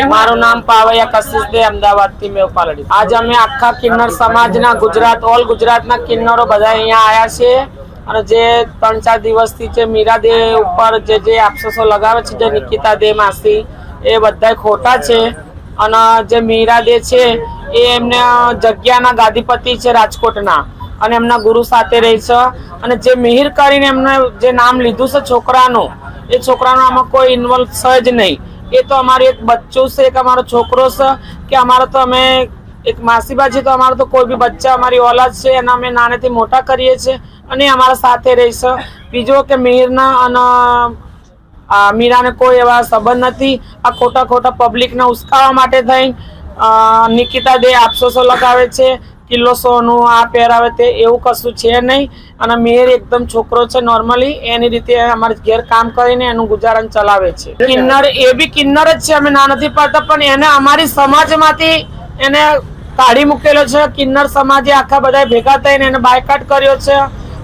મારું નામ પાવૈયા કશિશ દે, અમદાવાદથી મેં પાલડી. આજે અમે આખા કિન્નર સમાજના ઓલ ગુજરાતના કિન્નરો બધા અહીંયા આવ્યા છે અને જે 3-4 દિવસથી જે મીરા દે ઉપર જે આક્ષેપો લગાવે છે, જે નિકિતા દે માસી, એ બધા ખોટા છે. અને જે મીરા દે છે એ એમને જગ્યાના ગાદીપતિ છે રાજકોટના, અને એમના ગુરુ સાથે રહે છે. અને જે મિહિર કરીને એમને જે નામ લીધું છે છોકરાનું, એ છોકરાનું આમાં કોઈ ઇન્વોલ્વ છે જ નહીં. એ તો અમારું એક બચ્ચું છે, એક અમારો છોકરો છે કે અમારો તો અમે એક માસીબા છે, તો અમારો તો કોઈ બી બચ્ચા અમારી ઓલાદ છે, એના અમે નાનેથી મોટા કરીએ છીએ અને અમારા સાથે રહેશે. બીજો કે મિહિરના અને મીરાને કોઈ એવા સંબંધ નથી. આ ખોટા પબ્લિકને ઉશ્કાવવા માટે થઈ નિકિતા દે આક્ષેપો લગાવે છે, કિલ્લો સોનું આ પહેરાવે તે, એવું કશું છે નહીં. અને મિહિર એકદમ છોકરો છે, નોર્મલી એની રીતે અમારે ઘેર કામ કરીને એનું ગુજારણ ચલાવે છે. કિન્નર એ બી કિન્નર જ છે, અમે ના નથી પાડતા, પણ એને અમારી સમાજમાંથી એને કાઢી મૂકેલો છે. કિન્નર સમાજે આખા બધા ભેગા થઈને એને બાયકાટ કર્યો છે.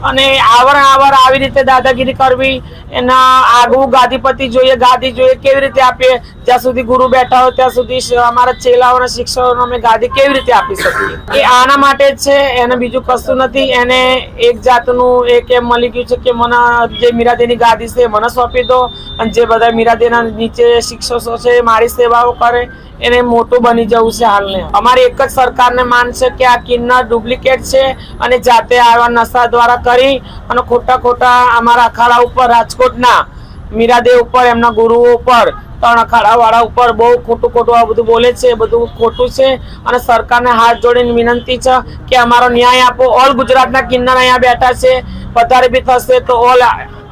અને આવર આવી રીતે દાદાગીરી કરવી, એના આગવું ગાદીપતિ જોઈએ, ગાદી જોઈએ, કેવી રીતે આપીએ? જ્યાં સુધી ગુરુ બેઠા હોય ત્યાં સુધી અમારા ચેલાઓના શિક્ષકોને અમે ગાદી કેવી રીતે આપી શકીએ? એ આના માટે જ છે, એને બીજું કશું નથી. એને એક જાતનું એક એમ મળી ગયું છે કે મને જે મીરાદેની ગાદી છે મને સોંપી દો, અને જે બધા મીરાદેના નીચે શિક્ષકો છે મારી સેવાઓ કરે, એને મોટું બની જવું છે. હાલને અમારી એક જ સરકારને માન છે કે આ કિન્નર ડુપ્લિકેટ છે અને જાતે આવા નશા દ્વારા કરી અને ખોટા અમારા અખાડા ઉપર, રાજકોટના મીરાદેવ ઉપર, એમના ગુરુઓ ઉપર, 3 અખાડા વાળા ઉપર બહુ ખોટું આ બધું બોલે છે. એ બધું ખોટું છે. અને સરકારને હાથ જોડીને વિનંતી છે કે અમારો ન્યાય આપો. ઓલ ગુજરાતના કિન્નર અહીંયા બેઠા છે, વધારે બી થશે તો ઓલ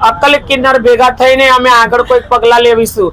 અકલ કિન્નર ભેગા થઈને અમે આગળ કોઈ પગલાં લેવીશું.